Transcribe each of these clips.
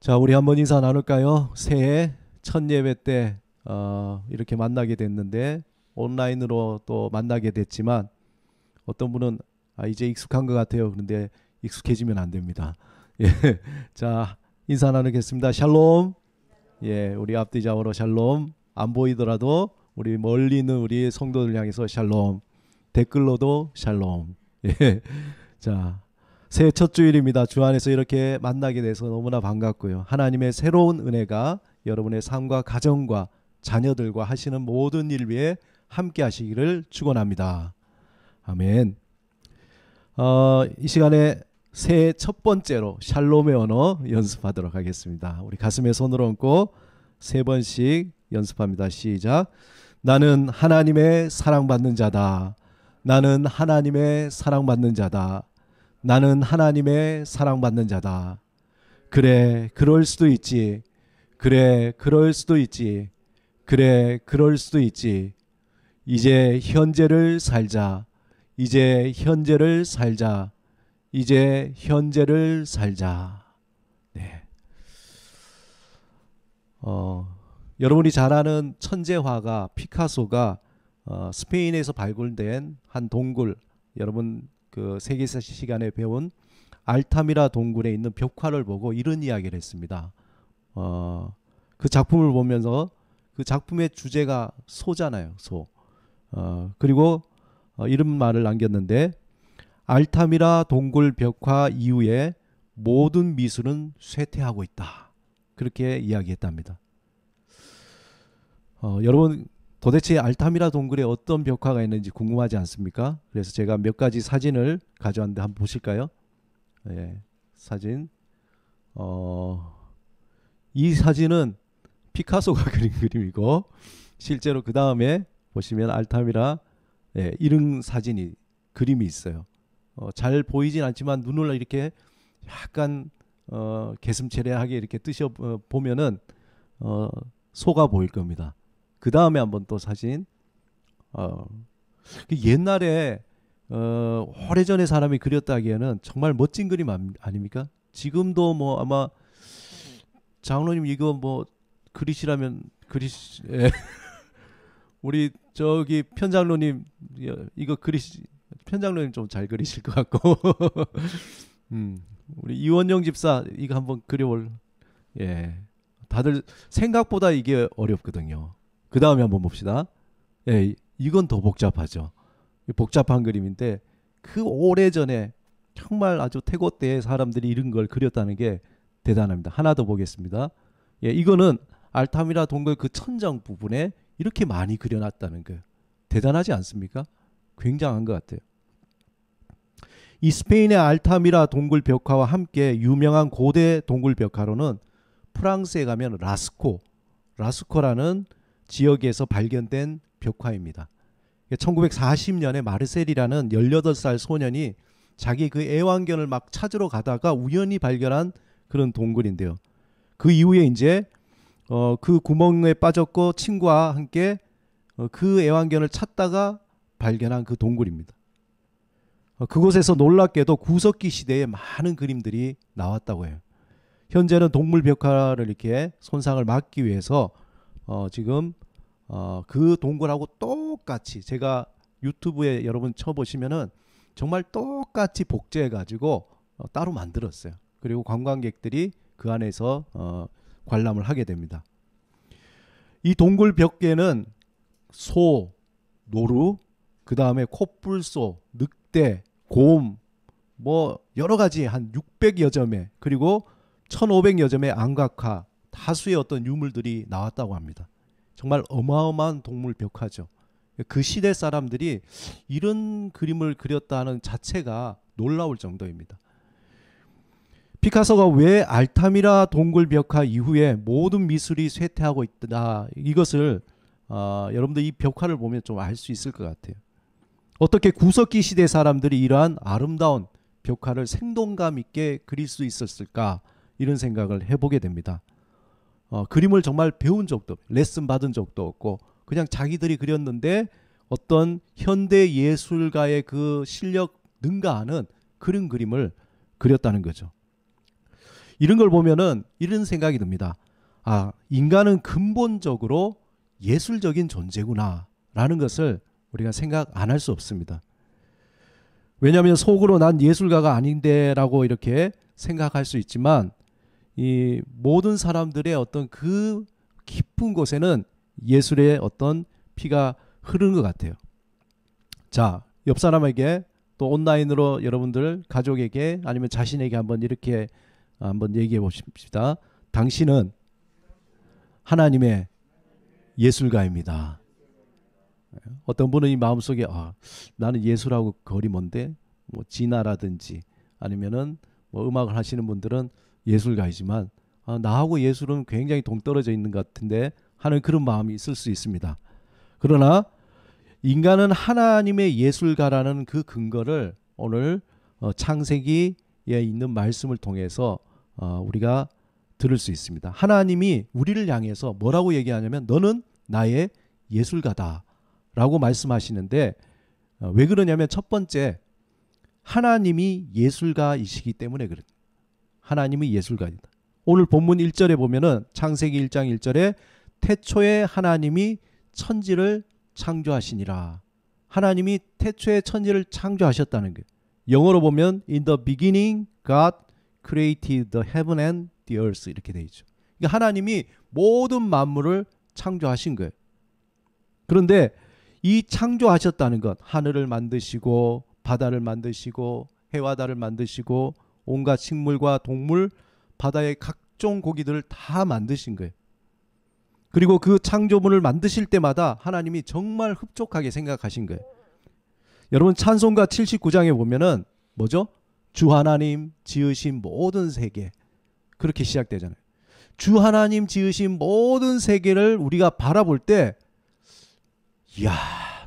자, 우리 한번 인사 나눌까요? 새해 첫 예배 때 이렇게 만나게 됐는데 온라인으로 또 만나게 됐지만 어떤 분은 이제 익숙한 것 같아요. 그런데 익숙해지면 안 됩니다. 예, 자, 인사 나누겠습니다. 샬롬. 예, 우리 앞뒤 좌우로 샬롬. 안 보이더라도 우리 멀리 있는 우리 성도들 향해서 샬롬. 댓글로도 샬롬. 예, 자. 새해 첫 주일입니다. 주 안에서 이렇게 만나게 돼서 너무나 반갑고요. 하나님의 새로운 은혜가 여러분의 삶과 가정과 자녀들과 하시는 모든 일 위에 함께 하시기를 축원합니다. 아멘. 이 시간에 새해 첫 번째로 샬롬의 언어 연습하도록 하겠습니다. 우리 가슴에 손을 얹고 세 번씩 연습합니다. 시작. 나는 하나님의 사랑받는 자다. 나는 하나님의 사랑받는 자다. 나는 하나님의 사랑받는 자다. 그래, 그럴 수도 있지. 그래, 그럴 수도 있지. 그래, 그럴 수도 있지. 이제 현재를 살자. 이제 현재를 살자. 이제 현재를 살자. 네. 여러분이 잘 아는 천재 화가 피카소가 스페인에서 발굴된 한 동굴, 여러분 그 세계사 시간에 배운 알타미라 동굴에 있는 벽화를 보고 이런 이야기를 했습니다. 그 작품을 보면서 그 작품의 주제가 소잖아요. 소. 그리고 이런 말을 남겼는데 알타미라 동굴 벽화 이후에 모든 미술은 쇠퇴하고 있다. 그렇게 이야기했답니다. 여러분 도대체 알타미라 동굴에 어떤 벽화가 있는지 궁금하지 않습니까? 그래서 제가 몇 가지 사진을 가져왔는데 한번 보실까요? 네, 사진. 이 사진은 피카소가 그린 그림이고 실제로 그 다음에 보시면 알타미라 이런 사진이 그림이 있어요. 잘 보이진 않지만 눈을 이렇게 약간 개슴츠레하게 이렇게 뜨셔 보면은 소가 보일 겁니다. 그 다음에 한번 또 사진. 옛날에 오래전에 사람이 그렸다기에는 정말 멋진 그림 아닙니까? 지금도 뭐 아마 장로님 이거 뭐 그리시라면 예. 우리 저기 편장로님 이거 편장로님 좀 잘 그리실 것 같고 우리 이원영 집사 이거 한번 그려볼. 예, 다들 생각보다 이게 어렵거든요. 그 다음에 한번 봅시다. 예, 이건 더 복잡하죠. 복잡한 그림인데 그 오래전에 정말 아주 태고 때의 사람들이 이런 걸 그렸다는 게 대단합니다. 하나 더 보겠습니다. 예, 이거는 알타미라 동굴 그 천장 부분에 이렇게 많이 그려놨다는 거 대단하지 않습니까? 굉장한 것 같아요. 이 스페인의 알타미라 동굴 벽화와 함께 유명한 고대 동굴 벽화로는 프랑스에 가면 라스코라는 지역에서 발견된 벽화입니다. 1940년에 마르셀이라는 18살 소년이 자기 그 애완견을 막 찾으러 가다가 우연히 발견한 그런 동굴인데요. 그 이후에 이제 그 구멍에 빠졌고 친구와 함께 그 애완견을 찾다가 발견한 그 동굴입니다. 그곳에서 놀랍게도 구석기 시대에 많은 그림들이 나왔다고 해요. 현재는 동물 벽화를 이렇게 손상을 막기 위해서 지금 그 동굴하고 똑같이 제가 유튜브에 여러분 쳐보시면은 정말 똑같이 복제해 가지고 따로 만들었어요. 그리고 관광객들이 그 안에서 관람을 하게 됩니다. 이 동굴 벽계는 소, 노루, 그 다음에 코뿔소, 늑대, 곰, 뭐 여러 가지 한 600여 점의 그리고 1500여 점의 안각화 다수의 어떤 유물들이 나왔다고 합니다. 정말 어마어마한 동물 벽화죠. 그 시대 사람들이 이런 그림을 그렸다는 자체가 놀라울 정도입니다. 피카소가 왜 알타미라 동굴 벽화 이후에 모든 미술이 쇠퇴하고 있다 이것을 여러분들 이 벽화를 보면 좀 알 수 있을 것 같아요. 어떻게 구석기 시대 사람들이 이러한 아름다운 벽화를 생동감 있게 그릴 수 있었을까 이런 생각을 해보게 됩니다. 그림을 정말 배운 적도 레슨 받은 적도 없고 그냥 자기들이 그렸는데 어떤 현대 예술가의 그 실력 능가하는 그런 그림을 그렸다는 거죠. 이런 걸 보면은 이런 생각이 듭니다. 아, 인간은 근본적으로 예술적인 존재구나 라는 것을 우리가 생각 안 할 수 없습니다. 왜냐하면 속으로 난 예술가가 아닌데 라고 이렇게 생각할 수 있지만 이 모든 사람들의 어떤 그 깊은 곳에는 예술의 어떤 피가 흐르는 것 같아요. 자, 옆 사람에게 또 온라인으로 여러분들 가족에게 아니면 자신에게 한번 이렇게 한번 얘기해 보십시다. 당신은 하나님의 예술가입니다. 어떤 분은 이 마음속에 나는 예술하고 거리 먼데 뭐 진화라든지 아니면은 뭐 음악을 하시는 분들은 예술가이지만 나하고 예술은 굉장히 동떨어져 있는 것 같은데 하는 그런 마음이 있을 수 있습니다. 그러나 인간은 하나님의 예술가라는 그 근거를 오늘 창세기에 있는 말씀을 통해서 우리가 들을 수 있습니다. 하나님이 우리를 향해서 뭐라고 얘기하냐면 너는 나의 예술가다 라고 말씀하시는데 왜 그러냐면 첫 번째 하나님이 예술가이시기 때문에 그래요. 하나님이 예술가이다. 오늘 본문 1절에 보면은 창세기 1장 1절에 태초에 하나님이 천지를 창조하시니라. 하나님이 태초에 천지를 창조하셨다는 거예요. 영어로 보면 In the beginning God created the heaven and the earth 이렇게 돼 있죠. 그러니까 하나님이 모든 만물을 창조하신 거예요. 그런데 이 창조하셨다는 것, 하늘을 만드시고 바다를 만드시고 해와 달을 만드시고 온갖 식물과 동물, 바다의 각종 고기들을 다 만드신 거예요. 그리고 그 창조물을 만드실 때마다 하나님이 정말 흡족하게 생각하신 거예요. 여러분 찬송가 79장에 보면은 뭐죠? 주 하나님 지으신 모든 세계 그렇게 시작되잖아요. 주 하나님 지으신 모든 세계를 우리가 바라볼 때 이야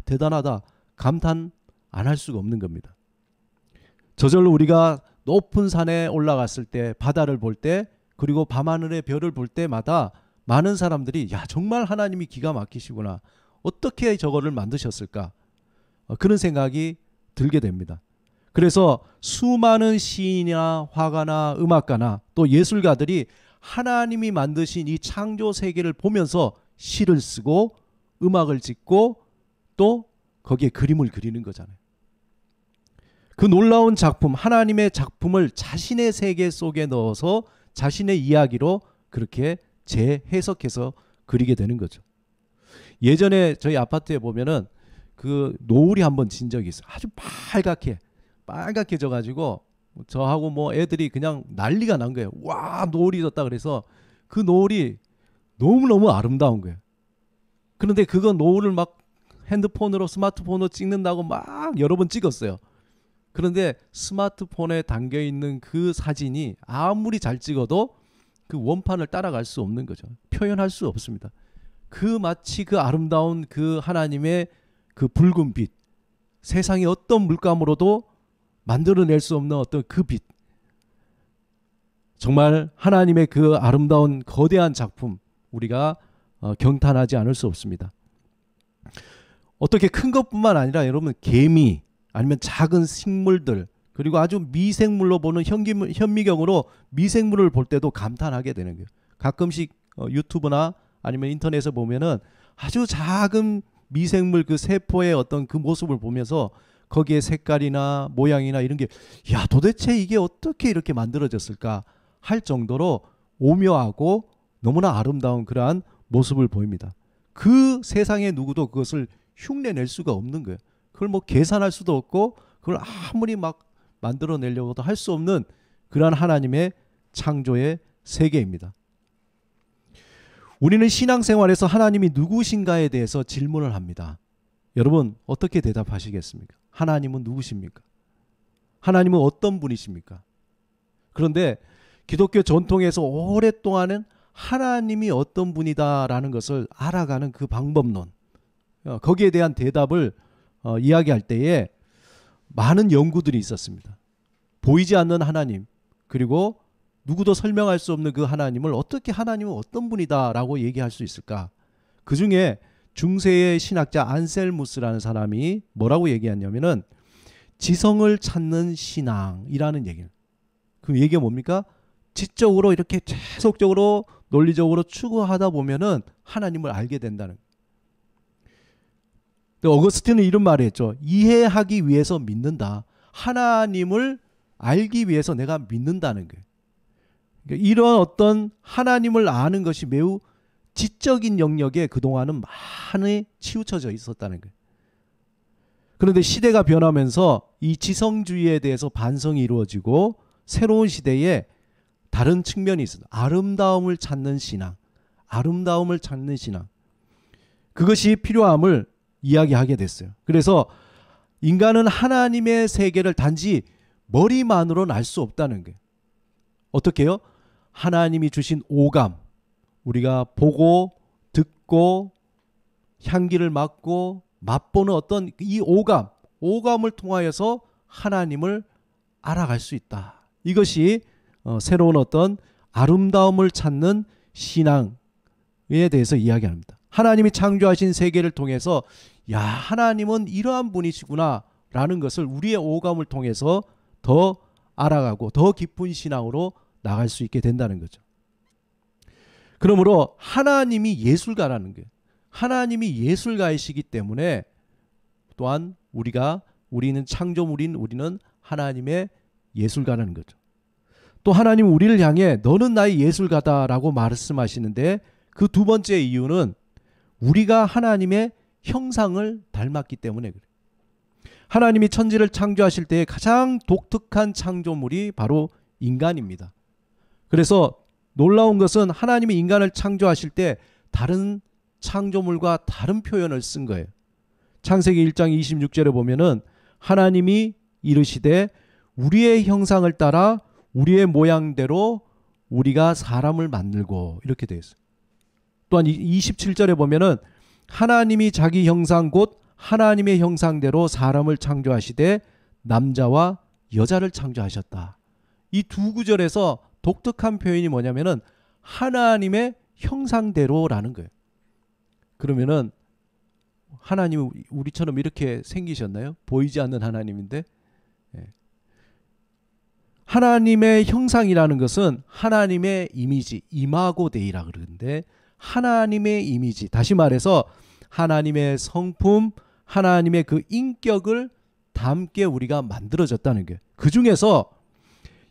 대단하다 감탄 안 할 수가 없는 겁니다. 저절로 우리가 높은 산에 올라갔을 때 바다를 볼 때 그리고 밤하늘의 별을 볼 때마다 많은 사람들이 야 정말 하나님이 기가 막히시구나. 어떻게 저거를 만드셨을까? 그런 생각이 들게 됩니다. 그래서 수많은 시인이나 화가나 음악가나 또 예술가들이 하나님이 만드신 이 창조 세계를 보면서 시를 쓰고 음악을 짓고 또 거기에 그림을 그리는 거잖아요. 그 놀라운 작품, 하나님의 작품을 자신의 세계 속에 넣어서 자신의 이야기로 그렇게 재해석해서 그리게 되는 거죠. 예전에 저희 아파트에 보면은 그 노을이 한번 진 적이 있어요. 아주 빨갛게 져가지고 저하고 뭐 애들이 그냥 난리가 난 거예요. 와 노을이 졌다 그래서 그 노을이 너무너무 아름다운 거예요. 그런데 그거 노을을 막 핸드폰으로 스마트폰으로 찍는다고 막 여러 번 찍었어요. 그런데 스마트폰에 담겨있는 그 사진이 아무리 잘 찍어도 그 원판을 따라갈 수 없는 거죠. 표현할 수 없습니다. 그 마치 그 아름다운 그 하나님의 그 붉은 빛, 세상의 어떤 물감으로도 만들어낼 수 없는 어떤 그 빛, 정말 하나님의 그 아름다운 거대한 작품 우리가 경탄하지 않을 수 없습니다. 어떻게 큰 것뿐만 아니라 여러분 개미 아니면 작은 식물들 그리고 아주 미생물로 보는 현미경으로 미생물을 볼 때도 감탄하게 되는 거예요. 가끔씩 유튜브나 아니면 인터넷에 보면은 아주 작은 미생물 그 세포의 어떤 그 모습을 보면서 거기에 색깔이나 모양이나 이런 게 야 도대체 이게 어떻게 이렇게 만들어졌을까 할 정도로 오묘하고 너무나 아름다운 그러한 모습을 보입니다. 그 세상의 누구도 그것을 흉내낼 수가 없는 거예요. 그걸 뭐 계산할 수도 없고 그걸 아무리 막 만들어내려고도 할 수 없는 그러한 하나님의 창조의 세계입니다. 우리는 신앙생활에서 하나님이 누구신가에 대해서 질문을 합니다. 여러분 어떻게 대답하시겠습니까? 하나님은 누구십니까? 하나님은 어떤 분이십니까? 그런데 기독교 전통에서 오랫동안은 하나님이 어떤 분이다라는 것을 알아가는 그 방법론 거기에 대한 대답을 이야기할 때에 많은 연구들이 있었습니다. 보이지 않는 하나님 그리고 누구도 설명할 수 없는 그 하나님을 어떻게 하나님은 어떤 분이다라고 얘기할 수 있을까? 그 중에 중세의 신학자 안셀무스라는 사람이 뭐라고 얘기했냐면은 지성을 찾는 신앙이라는 얘기예요. 그 얘기가 뭡니까? 지적으로 이렇게 계속적으로 논리적으로 추구하다 보면은 하나님을 알게 된다는 거예요. 어거스틴은 이런 말을 했죠. 이해하기 위해서 믿는다. 하나님을 알기 위해서 내가 믿는다는 거예요. 그러니까 이런 어떤 하나님을 아는 것이 매우 지적인 영역에 그동안은 많이 치우쳐져 있었다는 거예요. 그런데 시대가 변하면서 이 지성주의에 대해서 반성이 이루어지고 새로운 시대에 다른 측면이 있습니다. 아름다움을 찾는 신앙. 아름다움을 찾는 신앙. 그것이 필요함을 이야기하게 됐어요. 그래서 인간은 하나님의 세계를 단지 머리만으로는 알 수 없다는 거예요. 어떻게 해요? 하나님이 주신 오감, 우리가 보고 듣고 향기를 맡고 맛보는 어떤 이 오감을 통하여서 하나님을 알아갈 수 있다. 이것이 새로운 어떤 아름다움을 찾는 신앙에 대해서 이야기합니다. 하나님이 창조하신 세계를 통해서 야, 하나님은 이러한 분이시구나 라는 것을 우리의 오감을 통해서 더 알아가고 더 깊은 신앙으로 나갈 수 있게 된다는 거죠. 그러므로 하나님이 예술가라는 거예요. 하나님이 예술가이시기 때문에 또한 우리는 창조물인 우리는 하나님의 예술가라는 거죠. 또 하나님 우리를 향해 너는 나의 예술가다라고 말씀하시는데 그 두 번째 이유는 우리가 하나님의 형상을 닮았기 때문에 그래요. 하나님이 천지를 창조하실 때 가장 독특한 창조물이 바로 인간입니다. 그래서 놀라운 것은 하나님이 인간을 창조하실 때 다른 창조물과 다른 표현을 쓴 거예요. 창세기 1장 26절에 보면은 하나님이 이르시되 우리의 형상을 따라 우리의 모양대로 우리가 사람을 만들고 이렇게 되어 있어요. 또한 27절에 보면은 하나님이 자기 형상 곧 하나님의 형상대로 사람을 창조하시되 남자와 여자를 창조하셨다. 이 두 구절에서 독특한 표현이 뭐냐면은 하나님의 형상대로라는 거예요. 그러면은 하나님은 우리처럼 이렇게 생기셨나요? 보이지 않는 하나님인데. 하나님의 형상이라는 것은 하나님의 이미지, 이마고 데이라 그러는데 하나님의 이미지, 다시 말해서 하나님의 성품, 하나님의 그 인격을 담게 우리가 만들어졌다는 거예요. 그 중에서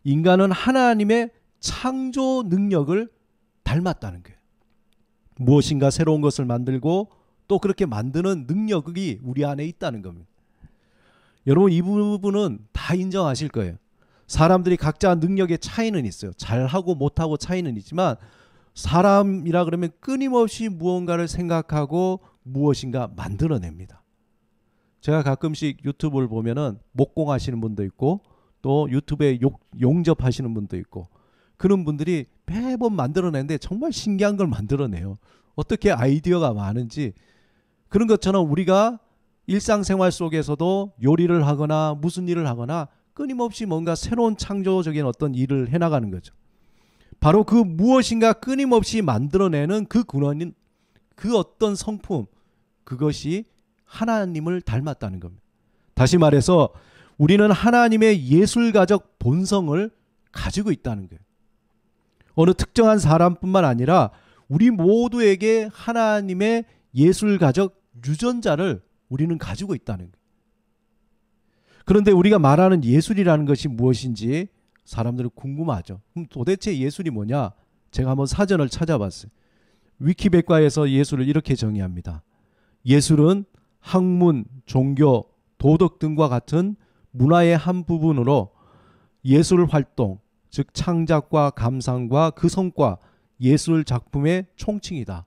인간은 하나님의 창조 능력을 닮았다는 거예요. 무엇인가 새로운 것을 만들고 또 그렇게 만드는 능력이 우리 안에 있다는 겁니다. 여러분 이 부분은 다 인정하실 거예요. 사람들이 각자 능력의 차이는 있어요. 잘하고 못하고 차이는 있지만 사람이라 그러면 끊임없이 무언가를 생각하고 무엇인가 만들어냅니다. 제가 가끔씩 유튜브를 보면은 목공하시는 분도 있고 또 유튜브에 용접하시는 분도 있고 그런 분들이 매번 만들어내는데 정말 신기한 걸 만들어내요. 어떻게 아이디어가 많은지. 그런 것처럼 우리가 일상생활 속에서도 요리를 하거나 무슨 일을 하거나 끊임없이 뭔가 새로운 창조적인 어떤 일을 해나가는 거죠. 바로 그 무엇인가 끊임없이 만들어내는 그 근원인 그 어떤 성품, 그것이 하나님을 닮았다는 겁니다. 다시 말해서 우리는 하나님의 예술가적 본성을 가지고 있다는 거예요. 어느 특정한 사람뿐만 아니라 우리 모두에게 하나님의 예술가적 유전자를 우리는 가지고 있다는 거예요. 그런데 우리가 말하는 예술이라는 것이 무엇인지 사람들은 궁금하죠. 그럼 도대체 예술이 뭐냐? 제가 한번 사전을 찾아봤어요. 위키백과에서 예술을 이렇게 정의합니다. 예술은 학문, 종교, 도덕 등과 같은 문화의 한 부분으로 예술 활동, 즉 창작과 감상과 그 성과, 예술 작품의 총칭이다.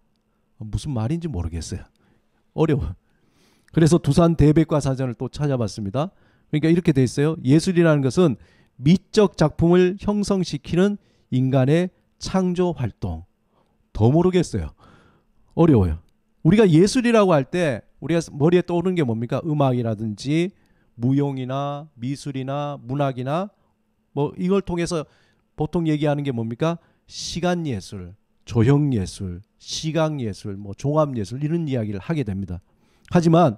무슨 말인지 모르겠어요. 어려워요. 그래서 두산 대백과 사전을 또 찾아봤습니다. 그러니까 이렇게 돼 있어요. 예술이라는 것은 미적 작품을 형성시키는 인간의 창조 활동. 더 모르겠어요. 어려워요. 우리가 예술이라고 할 때 우리가 머리에 떠오르는 게 뭡니까? 음악이라든지 무용이나 미술이나 문학이나 뭐 이걸 통해서 보통 얘기하는 게 뭡니까? 시간 예술, 조형 예술, 시각 예술, 뭐 종합 예술 이런 이야기를 하게 됩니다. 하지만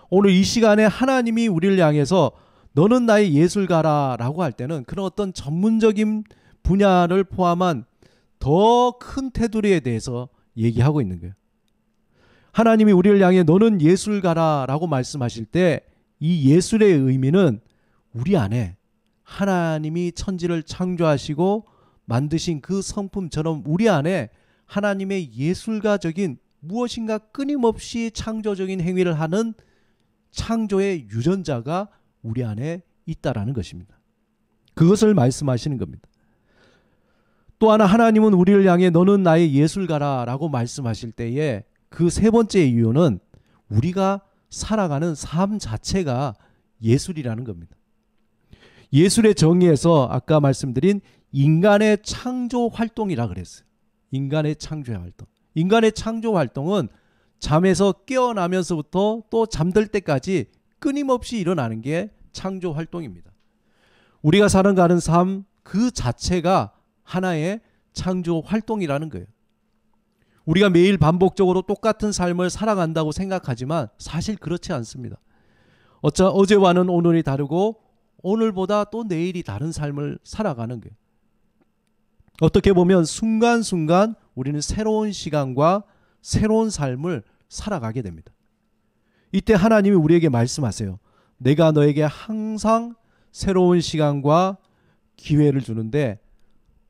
오늘 이 시간에 하나님이 우리를 향해서 너는 나의 예술가라라고 할 때는 그런 어떤 전문적인 분야를 포함한 더 큰 테두리에 대해서 얘기하고 있는 거예요. 하나님이 우리를 향해 너는 예술가라 라고 말씀하실 때 이 예술의 의미는 우리 안에 하나님이 천지를 창조하시고 만드신 그 성품처럼 우리 안에 하나님의 예술가적인 무엇인가 끊임없이 창조적인 행위를 하는 창조의 유전자가 우리 안에 있다라는 것입니다. 그것을 말씀하시는 겁니다. 또 하나 하나님은 우리를 향해 너는 나의 예술가라 라고 말씀하실 때에 그 세 번째 이유는 우리가 살아가는 삶 자체가 예술이라는 겁니다. 예술의 정의에서 아까 말씀드린 인간의 창조 활동이라 그랬어요. 인간의 창조 활동. 인간의 창조 활동은 잠에서 깨어나면서부터 또 잠들 때까지 끊임없이 일어나는 게 창조 활동입니다. 우리가 살아가는 삶 그 자체가 하나의 창조 활동이라는 거예요. 우리가 매일 반복적으로 똑같은 삶을 살아간다고 생각하지만 사실 그렇지 않습니다. 어제와는 오늘이 다르고 오늘보다 또 내일이 다른 삶을 살아가는 거예요. 어떻게 보면 순간순간 우리는 새로운 시간과 새로운 삶을 살아가게 됩니다. 이때 하나님이 우리에게 말씀하세요. 내가 너에게 항상 새로운 시간과 기회를 주는데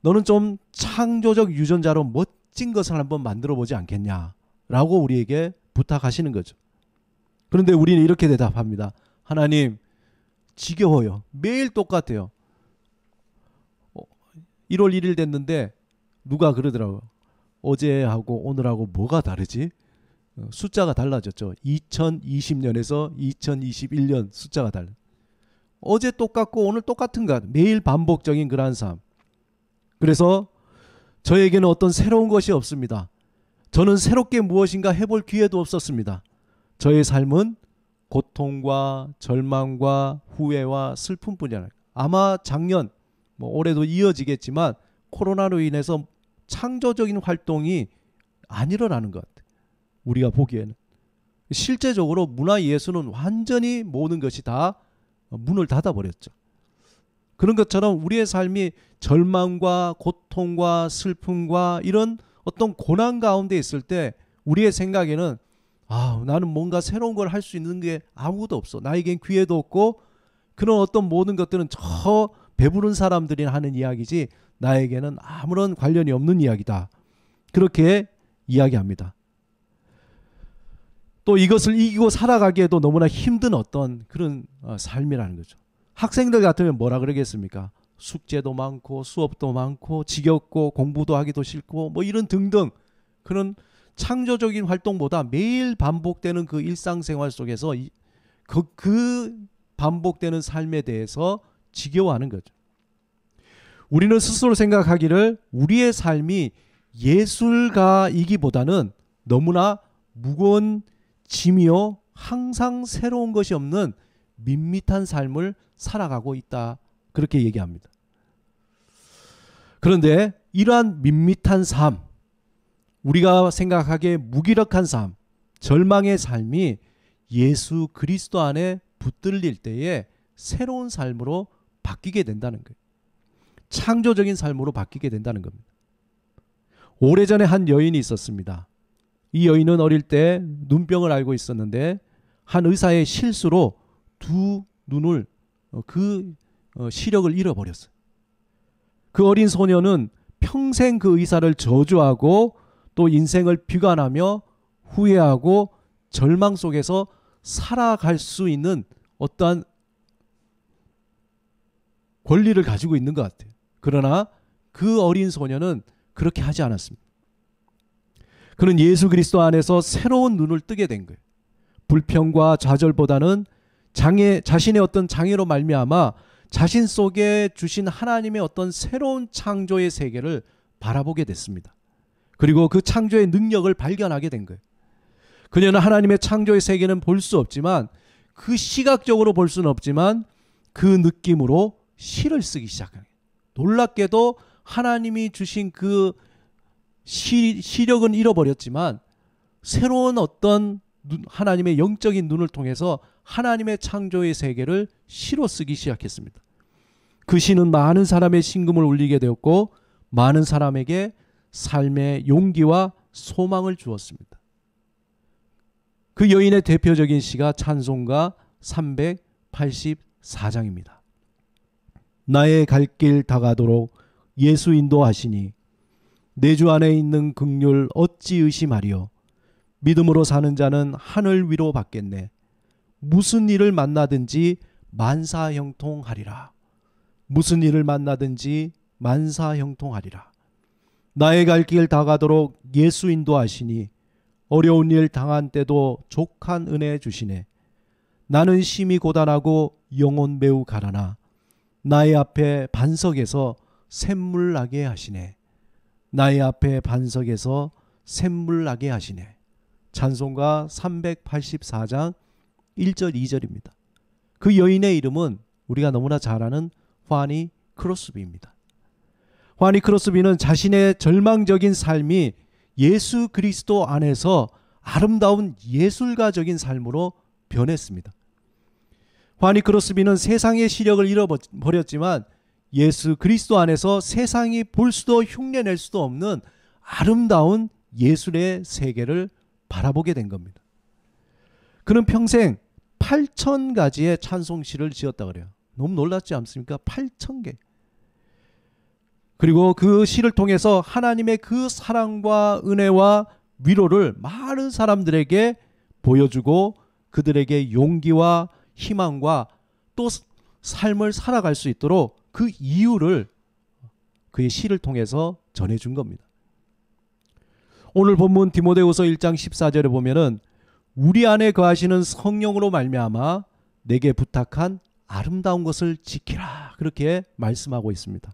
너는 좀 창조적 유전자로 멋진 것을 한번 만들어 보지 않겠냐라고 우리에게 부탁하시는 거죠. 그런데 우리는 이렇게 대답합니다. 하나님, 지겨워요. 매일 똑같아요. 1월 1일 됐는데 누가 그러더라고요. 어제하고 오늘하고 뭐가 다르지? 숫자가 달라졌죠. 2020년에서 2021년 숫자가 달라요. 어제 똑같고 오늘 똑같은 것 같아요. 매일 반복적인 그러한 삶. 그래서 저에게는 어떤 새로운 것이 없습니다. 저는 새롭게 무엇인가 해볼 기회도 없었습니다. 저의 삶은 고통과 절망과 후회와 슬픔뿐이야. 아마 작년, 올해도 이어지겠지만 코로나로 인해서 창조적인 활동이 안 일어나는 것 같아요. 우리가 보기에는. 실제적으로 문화예술은 완전히 모든 것이 다 문을 닫아버렸죠. 그런 것처럼 우리의 삶이 절망과 고통과 슬픔과 이런 어떤 고난 가운데 있을 때 우리의 생각에는 나는 뭔가 새로운 걸 할 수 있는 게 아무것도 없어. 나에겐 기회도 없고 그런 어떤 모든 것들은 저 배부른 사람들이 하는 이야기지 나에게는 아무런 관련이 없는 이야기다. 그렇게 이야기합니다. 또 이것을 이기고 살아가기에도 너무나 힘든 어떤 그런 삶이라는 거죠. 학생들 같으면 뭐라 그러겠습니까? 숙제도 많고 수업도 많고 지겹고 공부도 하기도 싫고 이런 등등 그런 창조적인 활동보다 매일 반복되는 그 일상생활 속에서 그 반복되는 삶에 대해서 지겨워하는 거죠. 우리는 스스로 생각하기를 우리의 삶이 예술가이기보다는 너무나 무거운 짐이요 항상 새로운 것이 없는 밋밋한 삶을 살아가고 있다. 그렇게 얘기합니다. 그런데 이러한 밋밋한 삶, 우리가 생각하기에 무기력한 삶, 절망의 삶이 예수 그리스도 안에 붙들릴 때에 새로운 삶으로 바뀌게 된다는 거예요. 창조적인 삶으로 바뀌게 된다는 겁니다. 오래전에 한 여인이 있었습니다. 이 여인은 어릴 때 눈병을 앓고 있었는데 한 의사의 실수로 두 눈을 시력을 잃어버렸어요. 그 어린 소녀는 평생 그 의사를 저주하고 또 인생을 비관하며 후회하고 절망 속에서 살아갈 수 있는 어떠한 권리를 가지고 있는 것 같아요. 그러나 그 어린 소녀는 그렇게 하지 않았습니다. 그는 예수 그리스도 안에서 새로운 눈을 뜨게 된 거예요. 불평과 좌절보다는 자신의 어떤 장애로 말미암아 자신 속에 주신 하나님의 어떤 새로운 창조의 세계를 바라보게 됐습니다. 그리고 그 창조의 능력을 발견하게 된 거예요. 그녀는 하나님의 창조의 세계는 볼 수 없지만 그 시각적으로 볼 수는 없지만 그 느낌으로 시를 쓰기 시작해요. 놀랍게도 하나님이 주신 그 시력은 잃어버렸지만 새로운 어떤 하나님의 영적인 눈을 통해서 하나님의 창조의 세계를 시로 쓰기 시작했습니다. 그 시는 많은 사람의 심금을 울리게 되었고 많은 사람에게 삶의 용기와 소망을 주었습니다. 그 여인의 대표적인 시가 찬송가 384장입니다. 나의 갈 길 다가도록 예수 인도하시니 내 주 안에 있는 긍휼 어찌 의심하리요. 믿음으로 사는 자는 하늘 위로 받겠네. 무슨 일을 만나든지 만사형통하리라. 무슨 일을 만나든지 만사형통하리라. 나의 갈 길 다가도록 예수 인도하시니 어려운 일 당한 때도 족한 은혜 주시네. 나는 심히 고단하고 영혼 매우 가라나 나의 앞에 반석에서 샘물 나게 하시네. 나의 앞에 반석에서 샘물 나게 하시네. 찬송가 384장 1절 2절입니다. 그 여인의 이름은 우리가 너무나 잘 아는 화니 크로스비입니다. 화니 크로스비는 자신의 절망적인 삶이 예수 그리스도 안에서 아름다운 예술가적인 삶으로 변했습니다. 화니 크로스비는 세상의 시력을 잃어버렸지만 예수 그리스도 안에서 세상이 볼 수도 흉내낼 수도 없는 아름다운 예술의 세계를 바라보게 된 겁니다. 그는 평생 8,000가지의 찬송시를 지었다 그래요. 너무 놀랍지 않습니까? 8,000개. 그리고 그 시를 통해서 하나님의 그 사랑과 은혜와 위로를 많은 사람들에게 보여주고 그들에게 용기와 희망과 또 삶을 살아갈 수 있도록 그 이유를 그의 시를 통해서 전해준 겁니다. 오늘 본문 디모데후서 1장 14절에 보면은 우리 안에 거하시는 성령으로 말미암아 내게 부탁한 아름다운 것을 지키라 그렇게 말씀하고 있습니다.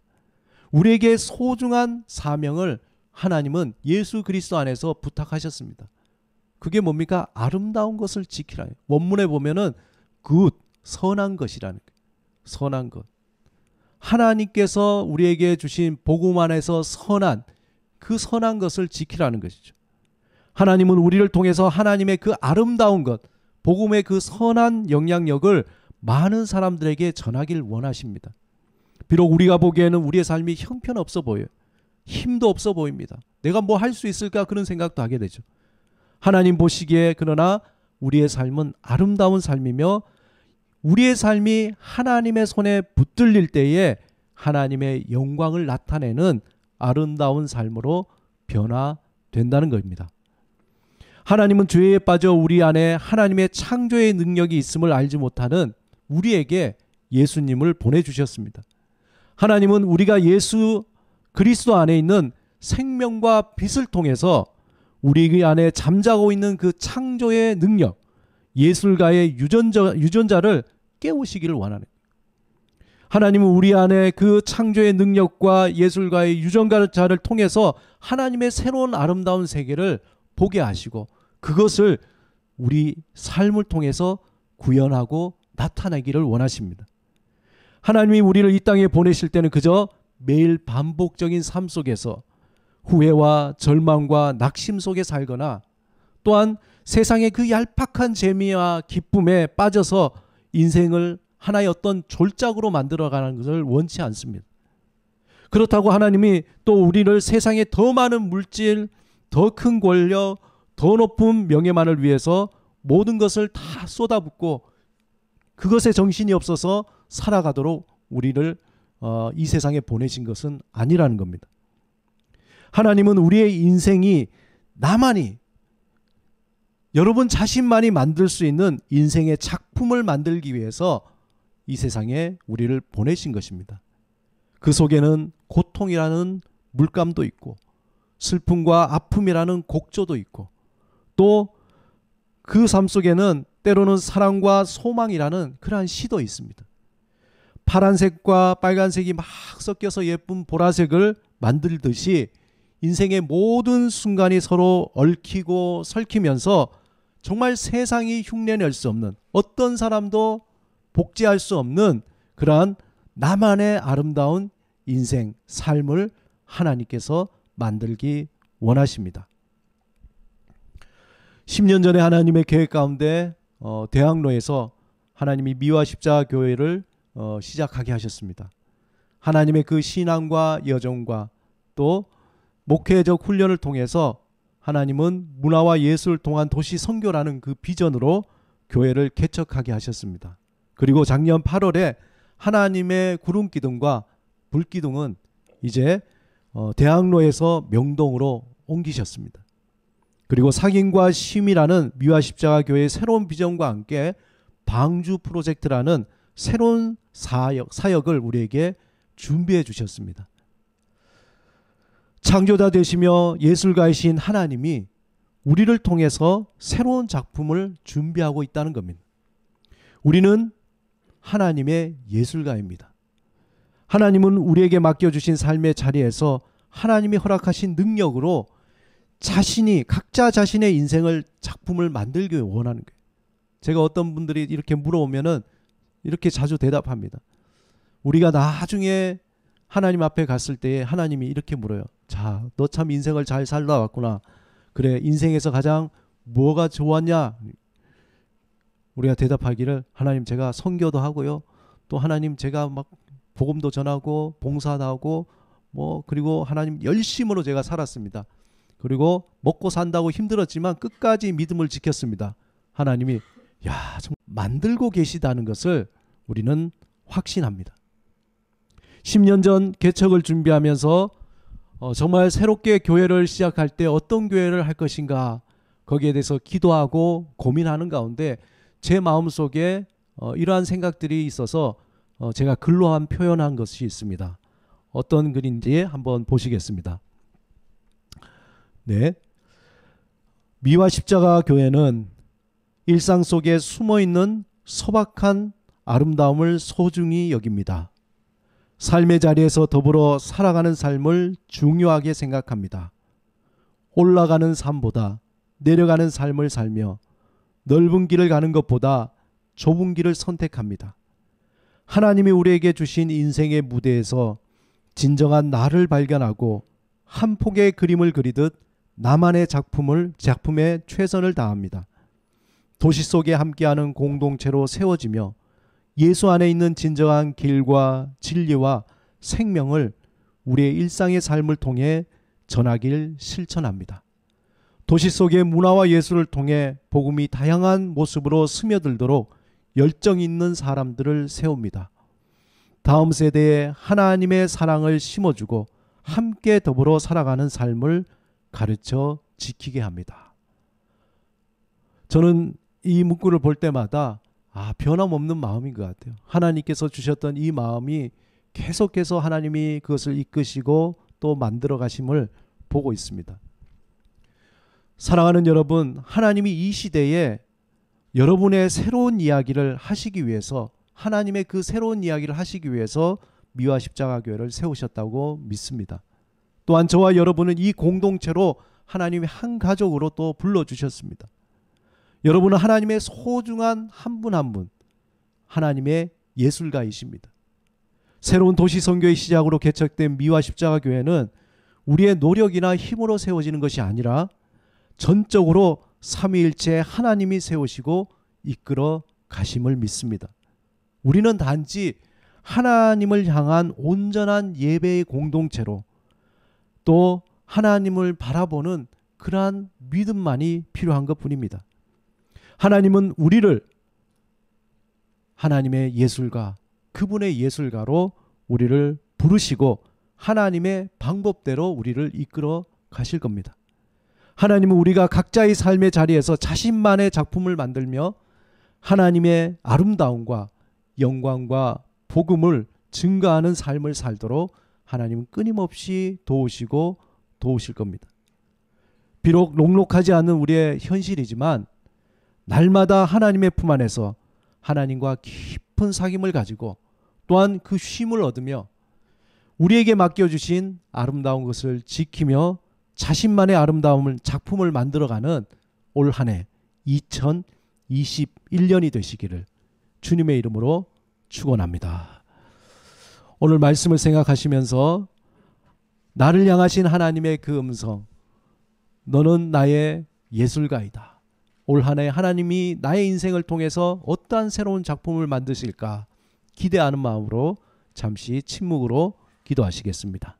우리에게 소중한 사명을 하나님은 예수 그리스도 안에서 부탁하셨습니다. 그게 뭡니까? 아름다운 것을 지키라. 원문에 보면은 good, 선한 것이라는 거예요. 선한 것. 하나님께서 우리에게 주신 복음 안에서 선한 그 선한 것을 지키라는 것이죠. 하나님은 우리를 통해서 하나님의 그 아름다운 것, 복음의 그 선한 영향력을 많은 사람들에게 전하길 원하십니다. 비록 우리가 보기에는 우리의 삶이 형편없어 보여요. 힘도 없어 보입니다. 내가 뭐 할 수 있을까 그런 생각도 하게 되죠. 하나님 보시기에 그러나 우리의 삶은 아름다운 삶이며 우리의 삶이 하나님의 손에 붙들릴 때에 하나님의 영광을 나타내는 아름다운 삶으로 변화된다는 겁니다. 하나님은 죄에 빠져 우리 안에 하나님의 창조의 능력이 있음을 알지 못하는 우리에게 예수님을 보내주셨습니다. 하나님은 우리가 예수 그리스도 안에 있는 생명과 빛을 통해서 우리 안에 잠자고 있는 그 창조의 능력, 예술가의 유전자를 깨우시기를 원하는 거예요. 하나님은 우리 안에 그 창조의 능력과 예술가의 유전자를 통해서 하나님의 새로운 아름다운 세계를 보게 하시고 그것을 우리 삶을 통해서 구현하고 나타내기를 원하십니다. 하나님이 우리를 이 땅에 보내실 때는 그저 매일 반복적인 삶 속에서 후회와 절망과 낙심 속에 살거나 또한 세상의 그 얄팍한 재미와 기쁨에 빠져서 인생을 하나의 어떤 졸작으로 만들어가는 것을 원치 않습니다. 그렇다고 하나님이 또 우리를 세상에 더 많은 물질, 더 큰 권력, 더 높은 명예만을 위해서 모든 것을 다 쏟아붓고 그것에 정신이 없어서 살아가도록 우리를 이 세상에 보내신 것은 아니라는 겁니다. 하나님은 우리의 인생이 나만이 여러분 자신만이 만들 수 있는 인생의 작품을 만들기 위해서 이 세상에 우리를 보내신 것입니다. 그 속에는 고통이라는 물감도 있고 슬픔과 아픔이라는 곡조도 있고 또 그 삶 속에는 때로는 사랑과 소망이라는 그러한 시도 있습니다. 파란색과 빨간색이 막 섞여서 예쁜 보라색을 만들듯이 인생의 모든 순간이 서로 얽히고 설키면서 정말 세상이 흉내낼 수 없는 어떤 사람도 복제할 수 없는 그러한 나만의 아름다운 인생, 삶을 하나님께서 만들기 원하십니다. 10년 전에 하나님의 계획 가운데 대학로에서 하나님이 미화 십자가 교회를 시작하게 하셨습니다. 하나님의 그 신앙과 여정과 또 목회적 훈련을 통해서 하나님은 문화와 예술을 통한 도시 선교라는 그 비전으로 교회를 개척하게 하셨습니다. 그리고 작년 8월에 하나님의 구름기둥과 불기둥은 이제 대학로에서 명동으로 옮기셨습니다. 그리고 상인과 쉼이라는 미화 십자가 교회의 새로운 비전과 함께 방주 프로젝트라는 새로운 사역을 우리에게 준비해 주셨습니다. 창조자 되시며 예술가이신 하나님이 우리를 통해서 새로운 작품을 준비하고 있다는 겁니다. 우리는 하나님의 예술가입니다. 하나님은 우리에게 맡겨주신 삶의 자리에서 하나님이 허락하신 능력으로 각자 자신의 인생을 작품을 만들기 원하는 거예요. 제가 어떤 분들이 이렇게 물어오면은 이렇게 자주 대답합니다. 우리가 나중에 하나님 앞에 갔을 때에 하나님이 이렇게 물어요. 자, 너 참 인생을 잘 살다 왔구나. 그래, 인생에서 가장 뭐가 좋았냐? 우리가 대답하기를 하나님 제가 선교도 하고요. 또 하나님 제가 막 복음도 전하고 봉사도 하고 그리고 하나님 열심으로 제가 살았습니다. 그리고 먹고 산다고 힘들었지만 끝까지 믿음을 지켰습니다. 하나님이 좀 만들고 계시다는 것을 우리는 확신합니다. 10년 전 개척을 준비하면서 정말 새롭게 교회를 시작할 때 어떤 교회를 할 것인가 거기에 대해서 기도하고 고민하는 가운데 제 마음속에 이러한 생각들이 있어서 제가 글로 표현한 것이 있습니다. 어떤 글인지 한번 보시겠습니다. 네, 미화 십자가 교회는 일상 속에 숨어있는 소박한 아름다움을 소중히 여깁니다. 삶의 자리에서 더불어 살아가는 삶을 중요하게 생각합니다. 올라가는 삶보다 내려가는 삶을 살며 넓은 길을 가는 것보다 좁은 길을 선택합니다. 하나님이 우리에게 주신 인생의 무대에서 진정한 나를 발견하고 한 폭의 그림을 그리듯 나만의 작품에 최선을 다합니다. 도시 속에 함께하는 공동체로 세워지며 예수 안에 있는 진정한 길과 진리와 생명을 우리의 일상의 삶을 통해 전하길 실천합니다. 도시 속의 문화와 예술을 통해 복음이 다양한 모습으로 스며들도록 열정 있는 사람들을 세웁니다. 다음 세대에 하나님의 사랑을 심어주고 함께 더불어 살아가는 삶을 가르쳐 지키게 합니다. 저는 이 문구를 볼 때마다 변함없는 마음인 것 같아요. 하나님께서 주셨던 이 마음이 계속해서 하나님이 그것을 이끄시고 또 만들어 가심을 보고 있습니다. 사랑하는 여러분, 하나님이 이 시대에 여러분의 새로운 이야기를 하시기 위해서 하나님의 그 새로운 이야기를 하시기 위해서 미화 십자가 교회를 세우셨다고 믿습니다. 또한 저와 여러분은 이 공동체로 하나님의 한 가족으로 또 불러주셨습니다. 여러분은 하나님의 소중한 한 분 한 분, 하나님의 예술가이십니다. 새로운 도시 선교의 시작으로 개척된 미화 십자가 교회는 우리의 노력이나 힘으로 세워지는 것이 아니라 전적으로 삼위일체 하나님이 세우시고 이끌어 가심을 믿습니다. 우리는 단지 하나님을 향한 온전한 예배의 공동체로 또 하나님을 바라보는 그러한 믿음만이 필요한 것뿐입니다. 하나님은 우리를 하나님의 예술가, 그분의 예술가로 우리를 부르시고 하나님의 방법대로 우리를 이끌어 가실 겁니다. 하나님은 우리가 각자의 삶의 자리에서 자신만의 작품을 만들며 하나님의 아름다움과 영광과 복음을 증거하는 삶을 살도록 하나님은 끊임없이 도우시고 도우실 겁니다. 비록 녹록하지 않은 우리의 현실이지만 날마다 하나님의 품 안에서 하나님과 깊은 사귐을 가지고 또한 그 쉼을 얻으며 우리에게 맡겨주신 아름다운 것을 지키며 자신만의 아름다움을 작품을 만들어가는 올 한 해 2021년이 되시기를 주님의 이름으로 축원합니다. 오늘 말씀을 생각하시면서 나를 향하신 하나님의 그 음성, 너는 나의 예술가이다. 올 한 해 하나님이 나의 인생을 통해서 어떠한 새로운 작품을 만드실까 기대하는 마음으로 잠시 침묵으로 기도하시겠습니다.